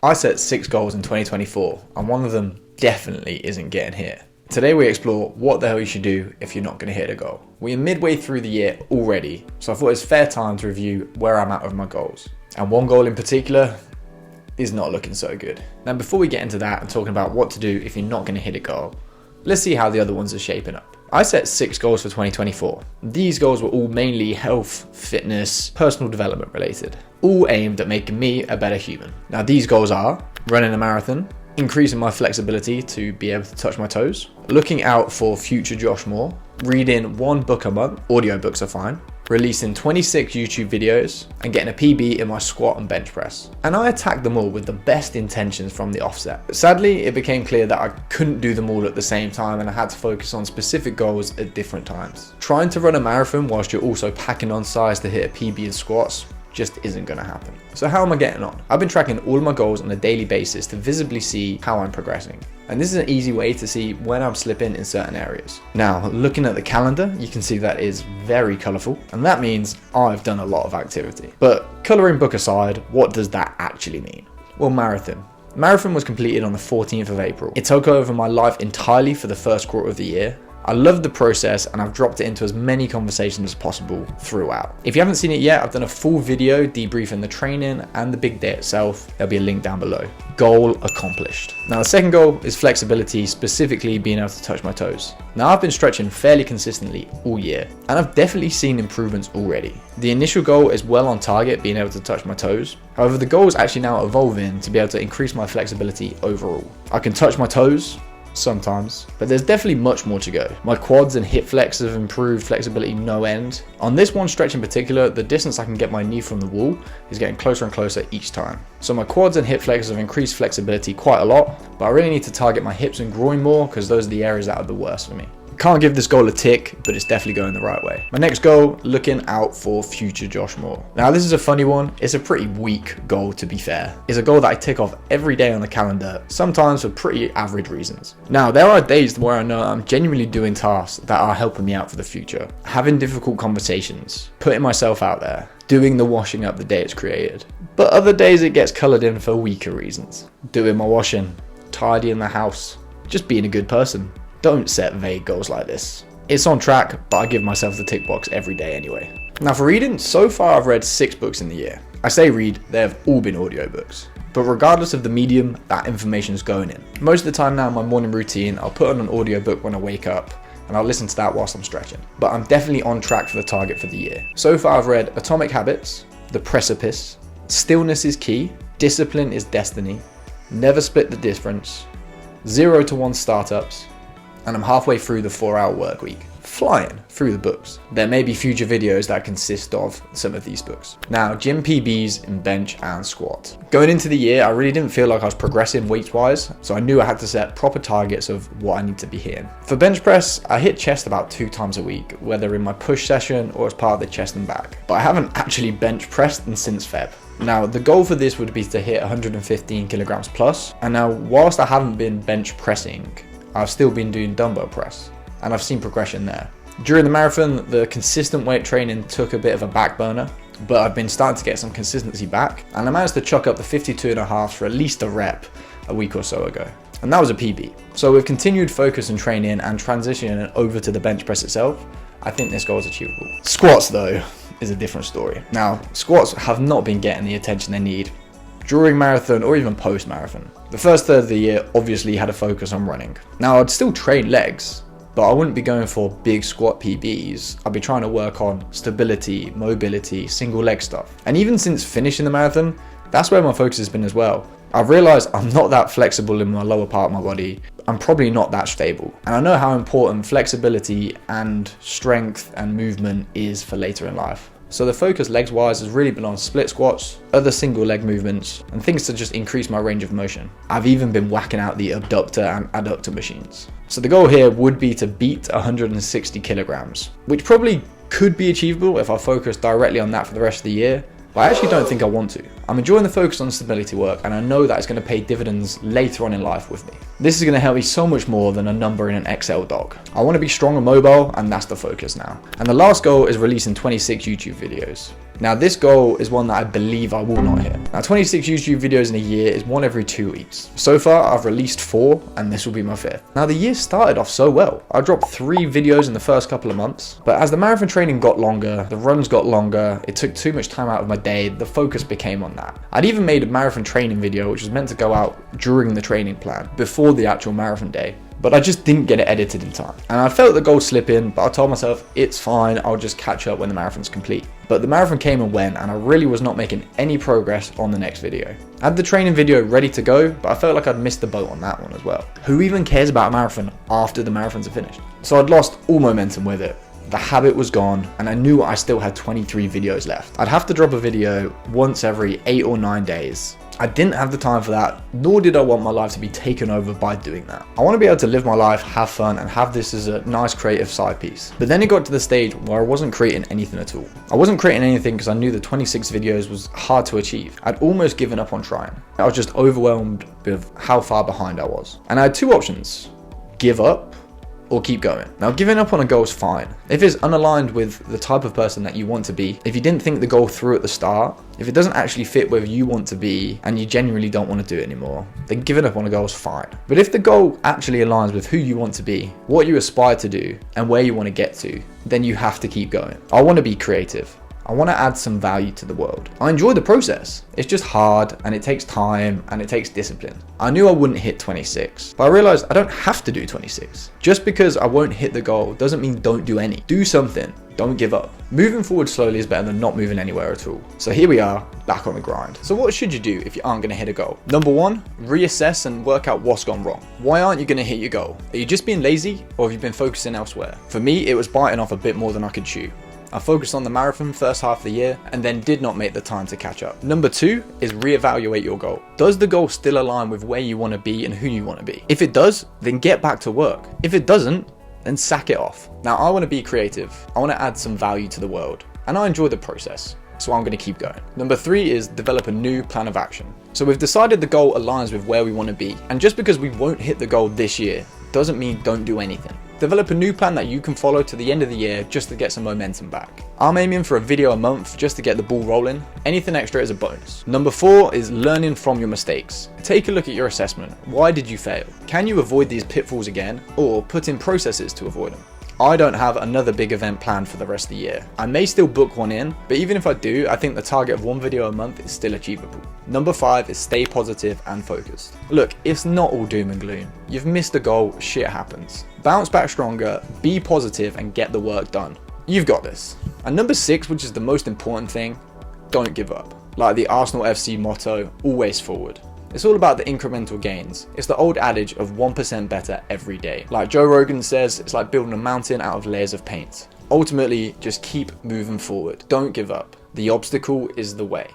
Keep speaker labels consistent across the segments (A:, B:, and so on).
A: I set 6 goals in 2024 and one of them definitely isn't getting hit. Today we explore what the hell you should do if you're not going to hit a goal. We're midway through the year already, so I thought it's fair time to review where I'm at with my goals. And one goal in particular is not looking so good. Now before we get into that and talking about what to do if you're not going to hit a goal, let's see how the other ones are shaping up. I set 6 goals for 2024. These goals were all mainly health, fitness, personal development related, all aimed at making me a better human. Now these goals are running a marathon, increasing my flexibility to be able to touch my toes, looking out for future Josh Moore, reading 1 book a month, audiobooks are fine, releasing 26 YouTube videos, and getting a PB in my squat and bench press. And I attacked them all with the best intentions from the offset. But sadly, it became clear that I couldn't do them all at the same time and I had to focus on specific goals at different times. Trying to run a marathon whilst you're also packing on size to hit a PB in squats just isn't going to happen. So how am I getting on? I've been tracking all of my goals on a daily basis to visibly see how I'm progressing. And this is an easy way to see when I'm slipping in certain areas. Now, looking at the calendar, you can see that is very colourful, and that means I've done a lot of activity. But colouring book aside, what does that actually mean? Well, marathon. Marathon was completed on the 14th of April. It took over my life entirely for the first quarter of the year. I loved the process and I've dropped it into as many conversations as possible throughout. If you haven't seen it yet, I've done a full video debriefing the training and the big day itself. There'll be a link down below. Goal accomplished. Now the second goal is flexibility, specifically being able to touch my toes. Now I've been stretching fairly consistently all year and I've definitely seen improvements already. The initial goal is well on target, being able to touch my toes. However, the goal is actually now evolving to be able to increase my flexibility overall. I can touch my toes sometimes, but there's definitely much more to go. My quads and hip flex have improved flexibility no end. On this one stretch in particular, the distance I can get my knee from the wall is getting closer and closer each time. So my quads and hip flex have increased flexibility quite a lot, but I really need to target my hips and groin more because those are the areas that are the worst for me. Can't give this goal a tick, but it's definitely going the right way. My next goal, looking out for future Josh Moore. Now this is a funny one. It's a pretty weak goal, to be fair. It's a goal that I tick off every day on the calendar, sometimes for pretty average reasons. Now there are days where I know I'm genuinely doing tasks that are helping me out for the future. Having difficult conversations, putting myself out there, doing the washing up the day it's created. But other days it gets coloured in for weaker reasons. Doing my washing, tidying the house, just being a good person. Don't set vague goals like this. It's on track, but I give myself the tick box every day anyway. Now for reading, so far I've read 6 books in the year. I say read, they have all been audiobooks. But regardless of the medium, that information is going in. Most of the time now in my morning routine, I'll put on an audiobook when I wake up and I'll listen to that whilst I'm stretching. But I'm definitely on track for the target for the year. So far I've read Atomic Habits, The Precipice, Stillness is Key, Discipline is Destiny, Never Split the Difference, 0 to 1 Startups, and I'm halfway through the 4-hour work week. Flying through the books. There may be future videos that consist of some of these books. Now, gym PBs in bench and squat. Going into the year, I really didn't feel like I was progressing weight wise, so I knew I had to set proper targets of what I need to be hitting. For bench press, I hit chest about 2 times a week, whether in my push session or as part of the chest and back. But I haven't actually bench pressed since Feb. Now, the goal for this would be to hit 115 kilograms plus. And now, whilst I haven't been bench pressing, I've still been doing dumbbell press and I've seen progression there. During the marathon, the consistent weight training took a bit of a back burner, but I've been starting to get some consistency back and I managed to chuck up the 52.5 for at least a rep a week or so ago. And that was a PB. So with continued focus and training and transitioning over to the bench press itself, I think this goal is achievable. Squats though is a different story. Now, squats have not been getting the attention they need during marathon or even post marathon. The first third of the year obviously had a focus on running. Now I'd still train legs, but I wouldn't be going for big squat PBs. I'd be trying to work on stability, mobility, single leg stuff. And even since finishing the marathon, that's where my focus has been as well. I've realized I'm not that flexible in my lower part of my body. I'm probably not that stable. And I know how important flexibility and strength and movement is for later in life. So the focus legs wise has really been on split squats, other single leg movements, and things to just increase my range of motion. I've even been whacking out the abductor and adductor machines. So the goal here would be to beat 160 kilograms, which probably could be achievable if I focus directly on that for the rest of the year. But I actually don't think I want to. I'm enjoying the focus on stability work and I know that it's going to pay dividends later on in life with me. This is going to help me so much more than a number in an Excel doc. I want to be strong and mobile and that's the focus now. And the last goal is releasing 26 YouTube videos. Now this goal is one that I believe I will not hit. Now 26 YouTube videos in a year is one every 2 weeks. So far I've released 4 and this will be my 5th. Now the year started off so well. I dropped 3 videos in the first couple of months, but as the marathon training got longer, the runs got longer, it took too much time out of my day, the focus became on that. I'd even made a marathon training video which was meant to go out during the training plan, before the actual marathon day. But I just didn't get it edited in time. And I felt the goal slip in, but I told myself, it's fine, I'll just catch up when the marathon's complete. But the marathon came and went, and I really was not making any progress on the next video. I had the training video ready to go, but I felt like I'd missed the boat on that one as well. Who even cares about a marathon after the marathons are finished? So I'd lost all momentum with it. The habit was gone, and I knew I still had 23 videos left. I'd have to drop a video once every 8 or 9 days. I didn't have the time for that, nor did I want my life to be taken over by doing that. I want to be able to live my life, have fun, and have this as a nice creative side piece. But then it got to the stage where I wasn't creating anything at all. I wasn't creating anything because I knew the 26 videos was hard to achieve. I'd almost given up on trying. I was just overwhelmed with how far behind I was. And I had 2 options: give up or keep going. Now, giving up on a goal is fine. If it's unaligned with the type of person that you want to be, if you didn't think the goal through at the start, if it doesn't actually fit where you want to be and you genuinely don't want to do it anymore, then giving up on a goal is fine. But if the goal actually aligns with who you want to be, what you aspire to do, and where you want to get to, then you have to keep going. I want to be creative. I want to add some value to the world. I enjoy the process. It's just hard, and it takes time, and it takes discipline. I knew I wouldn't hit 26, but I realized I don't have to do 26. Just because I won't hit the goal doesn't mean don't do any. Do something. Don't give up. Moving forward slowly is better than not moving anywhere at all. So here we are, back on the grind. So what should you do if you aren't going to hit a goal? Number 1, reassess and work out what's gone wrong. Why aren't you going to hit your goal? Are you just being lazy, or have you been focusing elsewhere? For me, it was biting off a bit more than I could chew. I focused on the marathon first half of the year and then did not make the time to catch up. Number 2 is reevaluate your goal. Does the goal still align with where you want to be and who you want to be? If it does, then get back to work. If it doesn't, then sack it off. Now, I want to be creative. I want to add some value to the world, and I enjoy the process, so I'm going to keep going. Number 3 is develop a new plan of action. So we've decided the goal aligns with where we want to be, and just because we won't hit the goal this year doesn't mean don't do anything. Develop a new plan that you can follow to the end of the year just to get some momentum back. I'm aiming for a video a month just to get the ball rolling. Anything extra is a bonus. Number 4 is learning from your mistakes. Take a look at your assessment. Why did you fail? Can you avoid these pitfalls again, or put in processes to avoid them? I don't have another big event planned for the rest of the year. I may still book one in, but even if I do, I think the target of 1 video a month is still achievable. Number 5 is stay positive and focused. Look, it's not all doom and gloom. You've missed a goal, shit happens. Bounce back stronger, be positive, and get the work done. You've got this. And number 6, which is the most important thing, don't give up. Like the Arsenal FC motto, always forward. It's all about the incremental gains. It's the old adage of 1% better every day. Like Joe Rogan says, it's like building a mountain out of layers of paint. Ultimately, just keep moving forward. Don't give up. The obstacle is the way.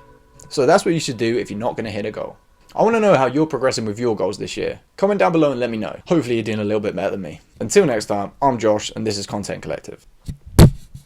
A: So that's what you should do if you're not going to hit a goal. I want to know how you're progressing with your goals this year. Comment down below and let me know. Hopefully you're doing a little bit better than me. Until next time, I'm Josh and this is Content Collective.